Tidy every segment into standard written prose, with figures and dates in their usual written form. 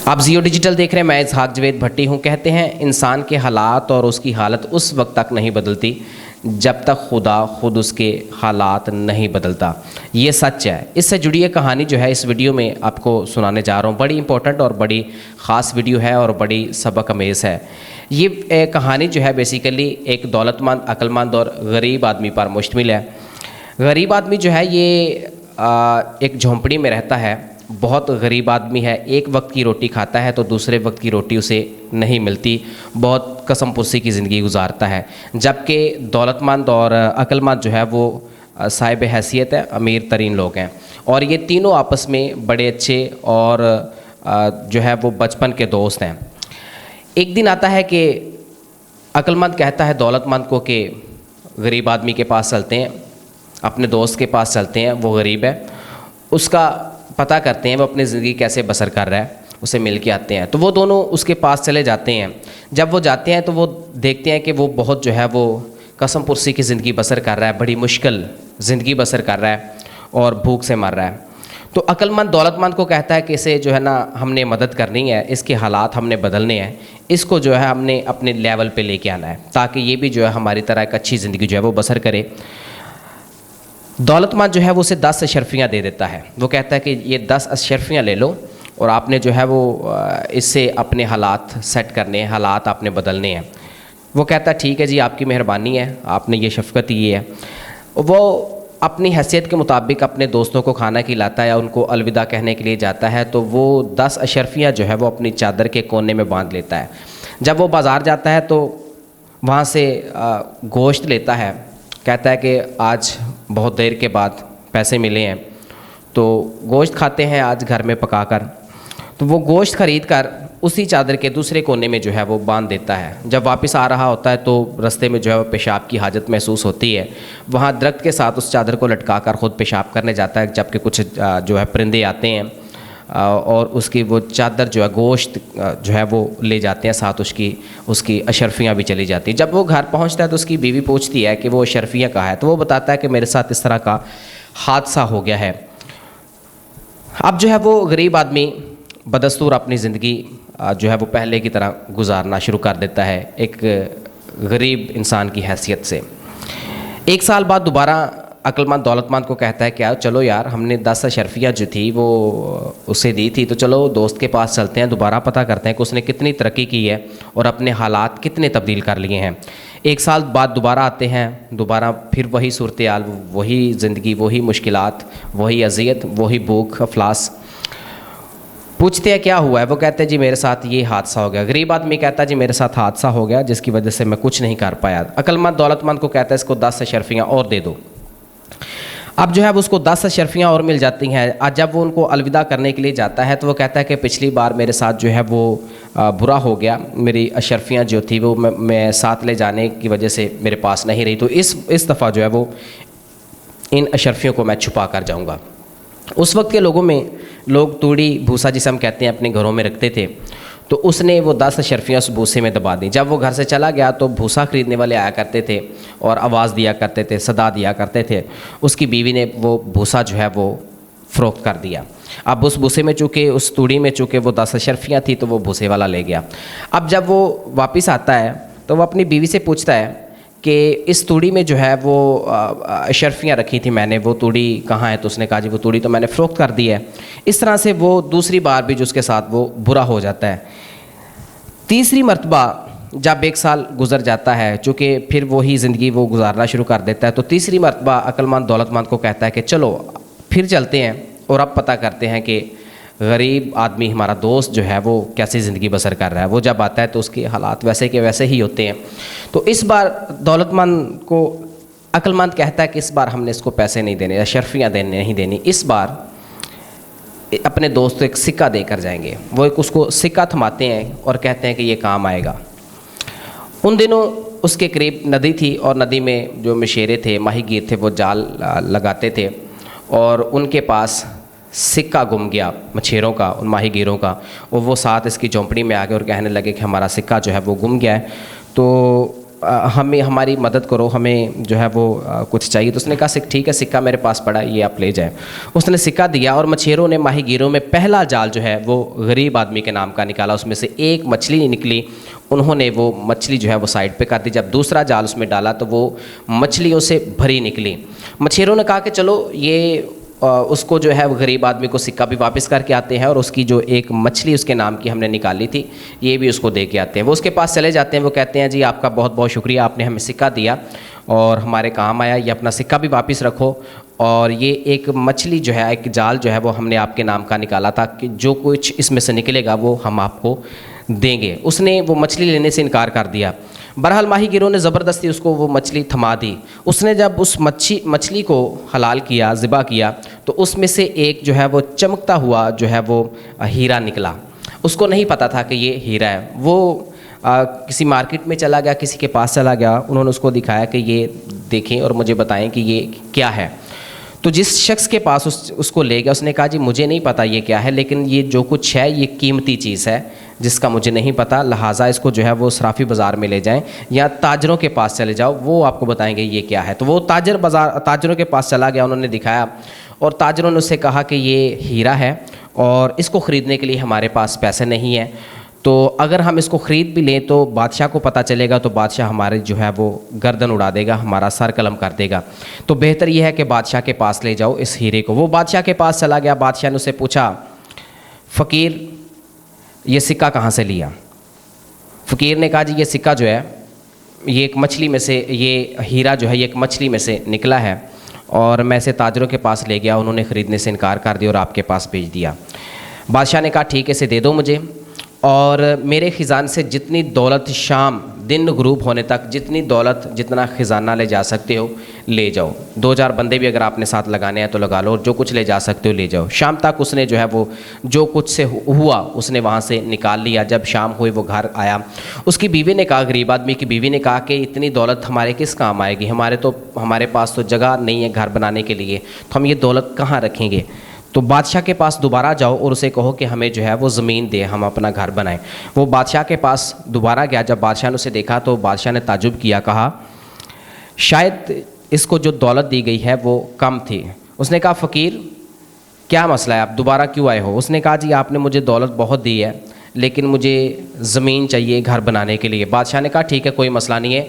آپ زیو ڈیجیٹل دیکھ رہے ہیں، میں اسحاق جوید بھٹی ہوں۔ کہتے ہیں انسان کے حالات اور اس کی حالت اس وقت تک نہیں بدلتی جب تک خدا خود اس کے حالات نہیں بدلتا۔ یہ سچ ہے۔ اس سے جڑی ایک کہانی جو ہے اس ویڈیو میں آپ کو سنانے جا رہا ہوں۔ بڑی امپورٹنٹ اور بڑی خاص ویڈیو ہے اور بڑی سبق آمیز ہے۔ یہ کہانی جو ہے بیسیکلی ایک دولت مند، عقل مند اور غریب آدمی پر مشتمل ہے۔ غریب آدمی جو ہے یہ ایک جھونپڑی میں رہتا ہے، بہت غریب آدمی ہے، ایک وقت کی روٹی کھاتا ہے تو دوسرے وقت کی روٹی اسے نہیں ملتی، بہت قسم پرسی کی زندگی گزارتا ہے۔ جبکہ دولت مند اور عقل مند جو ہے وہ صاحب حیثیت ہے، امیر ترین لوگ ہیں، اور یہ تینوں آپس میں بڑے اچھے اور جو ہے وہ بچپن کے دوست ہیں۔ ایک دن آتا ہے کہ عقل مند کہتا ہے دولت مند کو کہ غریب آدمی کے پاس چلتے ہیں، اپنے دوست کے پاس چلتے ہیں، وہ غریب ہے، اس کا پتہ کرتے ہیں وہ اپنی زندگی کیسے بسر کر رہا ہے، اسے مل کے آتے ہیں۔ تو وہ دونوں اس کے پاس چلے جاتے ہیں۔ جب وہ جاتے ہیں تو وہ دیکھتے ہیں کہ وہ بہت جو ہے وہ قسم پرسی کی زندگی بسر کر رہا ہے، بڑی مشکل زندگی بسر کر رہا ہے اور بھوک سے مر رہا ہے۔ تو عقل مند دولت مند کو کہتا ہے کہ اسے جو ہے نا ہم نے مدد کرنی ہے، اس کے حالات ہم نے بدلنے ہیں، اس کو جو ہے ہم نے اپنے لیول پہ لے کے آنا ہے تاکہ یہ بھی جو ہے ہماری طرح ایک اچھی زندگی جو ہے وہ بسر کرے۔ دولت مند جو ہے وہ اسے 10 اشرفیاں دے دیتا ہے۔ وہ کہتا ہے کہ یہ 10 اشرفیاں لے لو اور آپ نے جو ہے وہ اس سے اپنے حالات سیٹ کرنے ہیں، حالات آپ نے بدلنے ہیں۔ وہ کہتا ہے ٹھیک ہے جی، آپ کی مہربانی ہے، آپ نے یہ شفقت کی ہے۔ وہ اپنی حیثیت کے مطابق اپنے دوستوں کو کھانا کھلاتا ہے یا ان کو الوداع کہنے کے لیے جاتا ہے تو وہ 10 اشرفیاں جو ہے وہ اپنی چادر کے کونے میں باندھ لیتا ہے۔ جب وہ بازار جاتا ہے تو وہاں سے گوشت لیتا ہے، کہتا ہے کہ آج بہت دیر کے بعد پیسے ملے ہیں تو گوشت کھاتے ہیں آج گھر میں پکا کر۔ تو وہ گوشت خرید کر اسی چادر کے دوسرے کونے میں جو ہے وہ باندھ دیتا ہے۔ جب واپس آ رہا ہوتا ہے تو رستے میں جو ہے وہ پیشاب کی حاجت محسوس ہوتی ہے، وہاں درخت کے ساتھ اس چادر کو لٹکا کر خود پیشاب کرنے جاتا ہے، جبکہ کچھ جو ہے پرندے آتے ہیں اور اس کی وہ چادر جو ہے گوشت جو ہے وہ لے جاتے ہیں، ساتھ اس کی اشرفیاں بھی چلی جاتی ہیں۔ جب وہ گھر پہنچتا ہے تو اس کی بیوی پوچھتی ہے کہ وہ اشرفیاں کہاں ہے، تو وہ بتاتا ہے کہ میرے ساتھ اس طرح کا حادثہ ہو گیا ہے۔ اب جو ہے وہ غریب آدمی بدستور اپنی زندگی جو ہے وہ پہلے کی طرح گزارنا شروع کر دیتا ہے، ایک غریب انسان کی حیثیت سے۔ 1 سال بعد دوبارہ عقل مند دولت مند کو کہتا ہے کہ چلو یار، ہم نے 10 اشرفیاں جو تھی وہ اسے دی تھی، تو چلو دوست کے پاس چلتے ہیں، دوبارہ پتہ کرتے ہیں کہ اس نے کتنی ترقی کی ہے اور اپنے حالات کتنے تبدیل کر لیے ہیں۔ 1 سال بعد دوبارہ آتے ہیں، دوبارہ پھر وہی صورتحال، وہی زندگی، وہی مشکلات، وہی اذیت، وہی بھوک افلاس۔ پوچھتے ہیں کیا ہوا ہے، وہ کہتے ہیں جی میرے ساتھ یہ حادثہ ہو گیا۔ غریب آدمی کہتا ہے جی میرے ساتھ حادثہ ہو گیا جس کی وجہ سے میں کچھ نہیں کر پایا۔ عقل مند دولت مند کو کہتا ہے اس کو 10 اشرفیاں اور دے دو۔ اب جو ہے اس کو 10 اشرفیاں اور مل جاتی ہیں۔ آج جب وہ ان کو الوداع کرنے کے لیے جاتا ہے تو وہ کہتا ہے کہ پچھلی بار میرے ساتھ جو ہے وہ برا ہو گیا، میری اشرفیاں جو تھی وہ میں ساتھ لے جانے کی وجہ سے میرے پاس نہیں رہی، تو اس دفعہ جو ہے وہ ان اشرفیوں کو میں چھپا کر جاؤں گا۔ اس وقت کے لوگوں میں لوگ توڑی بھوسا جسے ہم کہتے ہیں اپنے گھروں میں رکھتے تھے، تو اس نے وہ 10 اشرفیاں اس بھوسے میں دبا دیں۔ جب وہ گھر سے چلا گیا تو بھوسا خریدنے والے آیا کرتے تھے اور آواز دیا کرتے تھے، صدا دیا کرتے تھے۔ اس کی بیوی نے وہ بھوسا جو ہے وہ فروخت کر دیا۔ اب اس بھوسے میں چونکہ اس توڑی میں چونکہ وہ 10 اشرفیاں تھیں تو وہ بھوسے والا لے گیا۔ اب جب وہ واپس آتا ہے تو وہ اپنی بیوی سے پوچھتا ہے کہ اس توڑی میں جو ہے وہ اشرفیاں رکھی تھیں میں نے، وہ توڑی کہاں ہے؟ تو اس نے کہا جی وہ توڑی تو میں نے فروخت کر دی ہے۔ اس طرح سے وہ دوسری بار بھی جو اس کے ساتھ وہ برا ہو جاتا ہے۔ تیسری مرتبہ جب 1 سال گزر جاتا ہے، چونکہ پھر وہی زندگی وہ گزارنا شروع کر دیتا ہے، تو تیسری مرتبہ عقل مند دولت مند کو کہتا ہے کہ چلو پھر چلتے ہیں اور اب پتہ کرتے ہیں کہ غریب آدمی ہمارا دوست جو ہے وہ کیسی زندگی بسر کر رہا ہے۔ وہ جب آتا ہے تو اس کے حالات ویسے کے ویسے ہی ہوتے ہیں۔ تو اس بار دولت مند کو عقل مند کہتا ہے کہ اس بار ہم نے اس کو پیسے نہیں دینے، اشرفیاں نہیں دینی، اس بار اپنے دوست کو ایک سکہ دے کر جائیں گے۔ وہ اس کو سکہ تھماتے ہیں اور کہتے ہیں کہ یہ کام آئے گا۔ ان دنوں اس کے قریب ندی تھی اور ندی میں جو مچھیرے تھے، ماہی گیر تھے، وہ جال لگاتے تھے اور ان کے پاس سکہ گم گیا مچھیروں کا، ان ماہی گیروں کا، اور وہ ساتھ اس کی جھونپڑی میں آ گئے اور کہنے لگے کہ ہمارا سکہ جو ہے وہ گم گیا ہے۔ تو ہمیں ہماری مدد کرو, ہمیں جو ہے وہ کچھ چاہیے. تو اس نے کہا ٹھیک ہے, سکہ میرے پاس پڑا ہے, یہ آپ لے جائیں. اس نے سکہ دیا اور مچھیروں نے, ماہی گیروں میں پہلا جال جو ہے وہ غریب آدمی کے نام کا نکالا. اس میں سے ایک مچھلی نکلی, انہوں نے وہ مچھلی جو ہے وہ سائڈ پہ کر دی. جب دوسرا جال اس میں ڈالا تو وہ مچھلیوں سے بھری نکلی. مچھیروں نے کہا کہ چلو یہ اس کو جو ہے وہ غریب آدمی کو سکہ بھی واپس کر کے آتے ہیں, اور اس کی جو ایک مچھلی اس کے نام کی ہم نے نکالی تھی یہ بھی اس کو دے کے آتے ہیں. وہ اس کے پاس چلے جاتے ہیں, وہ کہتے ہیں جی آپ کا بہت بہت شکریہ, آپ نے ہمیں سکہ دیا اور ہمارے کام آیا, یہ اپنا سکہ بھی واپس رکھو, اور یہ ایک مچھلی جو ہے, ایک جال جو ہے وہ ہم نے آپ کے نام کا نکالا تھا کہ جو کچھ اس میں سے نکلے گا وہ ہم آپ کو دیں گے. اس نے وہ مچھلی لینے سے انکار کر دیا. بہرحال ماہی گیروں نے زبردستی اس کو وہ مچھلی تھما دی. اس نے جب اس مچھلی کو حلال کیا, ذبح کیا, تو اس میں سے ایک جو ہے وہ چمکتا ہوا جو ہے وہ ہیرا نکلا. اس کو نہیں پتہ تھا کہ یہ ہیرا ہے. وہ کسی مارکیٹ میں چلا گیا, کسی کے پاس چلا گیا, انہوں نے اس کو دکھایا کہ یہ دیکھیں اور مجھے بتائیں کہ یہ کیا ہے. تو جس شخص کے پاس اس کو لے گیا, اس نے کہا جی مجھے نہیں پتہ یہ کیا ہے, لیکن یہ جو کچھ ہے یہ قیمتی چیز ہے جس کا مجھے نہیں پتہ, لہٰذا اس کو جو ہے وہ صرافی بازار میں لے جائیں یا تاجروں کے پاس چلے جاؤ, وہ آپ کو بتائیں گے یہ کیا ہے. تو وہ تاجروں کے پاس چلا گیا, انہوں نے دکھایا اور تاجروں نے اس سے کہا کہ یہ ہیرا ہے اور اس کو خریدنے کے لیے ہمارے پاس پیسے نہیں ہیں, تو اگر ہم اس کو خرید بھی لیں تو بادشاہ کو پتہ چلے گا تو بادشاہ ہمارے جو ہے وہ گردن اڑا دے گا, ہمارا سر قلم کر دے گا, تو بہتر یہ ہے کہ بادشاہ کے پاس لے جاؤ اس ہیرے کو. وہ بادشاہ کے پاس چلا گیا. بادشاہ نے اسے پوچھا فقیر یہ سکہ کہاں سے لیا؟ فقیر نے کہا جی یہ سکہ جو ہے یہ ایک مچھلی میں سے, یہ ہیرا جو ہے یہ ایک مچھلی میں سے نکلا ہے اور میں اسے تاجروں کے پاس لے گیا, انہوں نے خریدنے سے انکار کر دیا اور آپ کے پاس بھیج دیا. بادشاہ نے کہا ٹھیک ہے اسے دے دو مجھے, اور میرے خزان سے جتنی دولت شام دن غروب ہونے تک جتنی دولت جتنا خزانہ لے جا سکتے ہو لے جاؤ. 2000 بندے بھی اگر آپ نے ساتھ لگانے ہیں تو لگا لو, اور جو کچھ لے جا سکتے ہو لے جاؤ. شام تک اس نے جو ہے وہ جو کچھ سے ہوا اس نے وہاں سے نکال لیا. جب شام ہوئی وہ گھر آیا, اس کی بیوی نے کہا, غریب آدمی کی بیوی نے کہا کہ اتنی دولت ہمارے کس کام آئے گی, ہمارے پاس تو جگہ نہیں ہے گھر بنانے کے لیے, تو ہم یہ دولت کہاں رکھیں گے. تو بادشاہ کے پاس دوبارہ جاؤ اور اسے کہو کہ ہمیں جو ہے وہ زمین دے, ہم اپنا گھر بنائیں. وہ بادشاہ کے پاس دوبارہ گیا. جب بادشاہ نے اسے دیکھا تو بادشاہ نے تعجب کیا, کہا شاید اس کو جو دولت دی گئی ہے وہ کم تھی. اس نے کہا فقیر کیا مسئلہ ہے, آپ دوبارہ کیوں آئے ہو؟ اس نے کہا جی آپ نے مجھے دولت بہت دی ہے لیکن مجھے زمین چاہیے گھر بنانے کے لیے. بادشاہ نے کہا ٹھیک ہے کوئی مسئلہ نہیں ہے,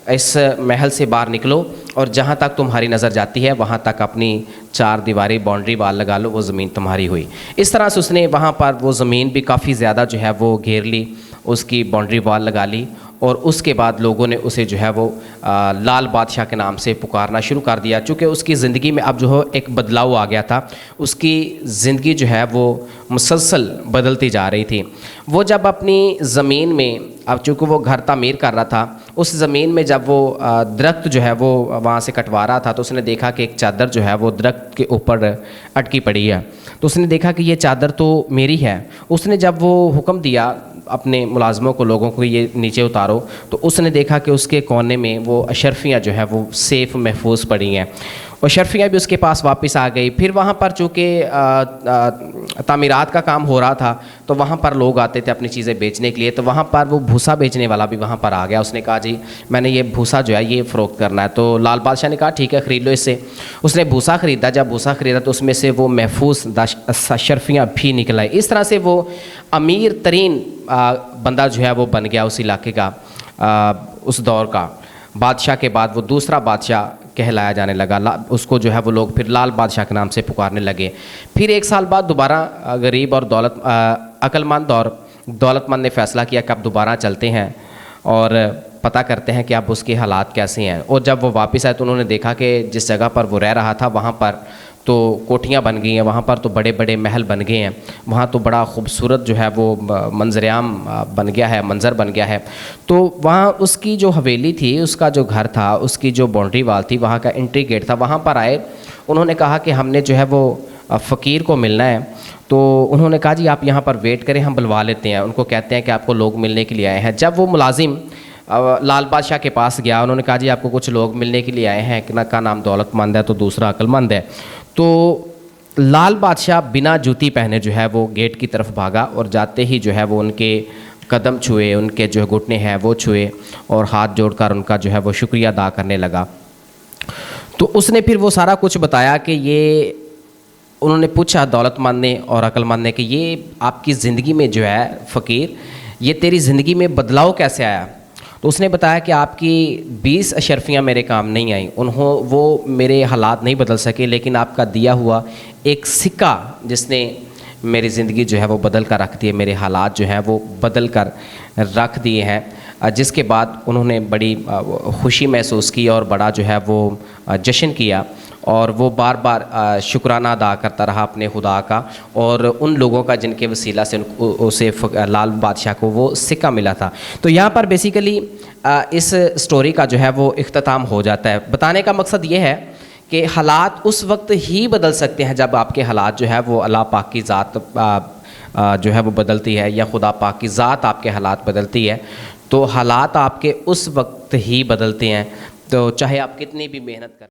اس محل سے باہر نکلو اور جہاں تک تمہاری نظر جاتی ہے وہاں تک اپنی 4 دیواری باؤنڈری وال لگا لو, وہ زمین تمہاری ہوئی. اس طرح سے اس نے وہاں پر وہ زمین بھی کافی زیادہ جو ہے وہ گھیر لی, اس کی باؤنڈری وال لگا لی, اور اس کے بعد لوگوں نے اسے جو ہے وہ لال بادشاہ کے نام سے پکارنا شروع کر دیا. چونکہ اس کی زندگی میں اب جو ہے ایک بدلاؤ آ گیا تھا, اس کی زندگی جو ہے وہ مسلسل بدلتی جا رہی تھی. وہ جب اپنی زمین میں, اب چونکہ وہ گھر تعمیر کر رہا تھا, اس زمین میں جب وہ درخت جو ہے وہ وہاں سے کٹوا رہا تھا تو اس نے دیکھا کہ ایک چادر جو ہے وہ درخت کے اوپر اٹکی پڑی ہے. تو اس نے دیکھا کہ یہ چادر تو میری ہے. اس نے جب وہ حکم دیا اپنے ملازموں کو, لوگوں کو یہ نیچے اتارو, تو اس نے دیکھا کہ اس کے کونے میں وہ اشرفیاں جو ہے وہ سیف محفوظ پڑی ہیں. اشرفیاں بھی اس کے پاس واپس آ گئی. پھر وہاں پر چونکہ تعمیرات کا کام ہو رہا تھا تو وہاں پر لوگ آتے تھے اپنی چیزیں بیچنے کے لیے, تو وہاں پر وہ بھوسا بیچنے والا بھی وہاں پر آ گیا. اس نے کہا جی میں نے یہ بھوسا جو ہے یہ فروخت کرنا ہے. تو لال بادشاہ نے کہا ٹھیک ہے خرید لو اس سے. اس نے بھوسا خریدا. جب بھوسا خریدا تو اس میں سے وہ محفوظ اشرفیاں بھی نکل آئی. اس طرح سے وہ امیر ترین بندہ جو ہے وہ بن گیا اس علاقے کا, اس دور کا. بادشاہ کے بعد وہ دوسرا بادشاہ کہلایا جانے لگا. اس کو جو ہے وہ لوگ پھر لال بادشاہ کے نام سے پکارنے لگے. پھر 1 سال بعد دوبارہ غریب اور عقل مند اور دولت مند نے فیصلہ کیا کہ اب دوبارہ چلتے ہیں اور پتہ کرتے ہیں کہ اب اس کے حالات کیسے ہیں. اور جب وہ واپس آئے تو انہوں نے دیکھا کہ جس جگہ پر وہ رہ رہا تھا وہاں پر تو کوٹھیاں بن گئی ہیں, وہاں پر تو بڑے بڑے محل بن گئے ہیں, وہاں تو بڑا خوبصورت جو ہے وہ منظر عام بن گیا ہے, منظر بن گیا ہے. تو وہاں اس کی جو حویلی تھی, اس کا جو گھر تھا, اس کی جو باؤنڈری وال تھی, وہاں کا انٹری گیٹ تھا, وہاں پر آئے. انہوں نے کہا کہ ہم نے جو ہے وہ فقیر کو ملنا ہے. تو انہوں نے کہا جی آپ یہاں پر ویٹ کریں, ہم بلوا لیتے ہیں. ان کو کہتے ہیں کہ آپ کو لوگ ملنے کے لیے آئے ہیں. جب وہ ملازم لال بادشاہ کے پاس گیا, انہوں نے کہا جی آپ کو کچھ لوگ ملنے کے لیے آئے ہیں, ایک کا نام دولت مند ہے تو دوسرا عقل مند ہے. تو لال بادشاہ بنا جوتی پہنے جو ہے وہ گیٹ کی طرف بھاگا اور جاتے ہی جو ہے وہ ان کے قدم چھوئے, ان کے جو گھٹنے ہیں وہ چھوئے اور ہاتھ جوڑ کر ان کا جو ہے وہ شکریہ ادا کرنے لگا. تو اس نے پھر وہ سارا کچھ بتایا کہ یہ, انہوں نے پوچھا دولت مند نے اور عقل مند نے کہ یہ آپ کی زندگی میں جو ہے فقیر, یہ تیری زندگی میں بدلاؤ کیسے آیا؟ تو اس نے بتایا کہ آپ کی 20 اشرفیاں میرے کام نہیں آئیں, وہ میرے حالات نہیں بدل سکے, لیکن آپ کا دیا ہوا ایک سکہ جس نے میری زندگی جو ہے وہ بدل کر رکھ دی ہے, میرے حالات جو ہیں وہ بدل کر رکھ دیے ہیں. جس کے بعد انہوں نے بڑی خوشی محسوس کی اور بڑا جو ہے وہ جشن کیا, اور وہ بار بار شکرانہ ادا کرتا رہا اپنے خدا کا اور ان لوگوں کا جن کے وسیلہ سے اسے لال بادشاہ کو وہ سکہ ملا تھا. تو یہاں پر بیسیکلی اس سٹوری کا جو ہے وہ اختتام ہو جاتا ہے. بتانے کا مقصد یہ ہے کہ حالات اس وقت ہی بدل سکتے ہیں جب آپ کے حالات جو ہے وہ اللہ پاک کی ذات جو ہے وہ بدلتی ہے, یا خدا پاک کی ذات آپ کے حالات بدلتی ہے. تو حالات آپ کے اس وقت ہی بدلتے ہیں, تو چاہے آپ کتنی بھی محنت کریں.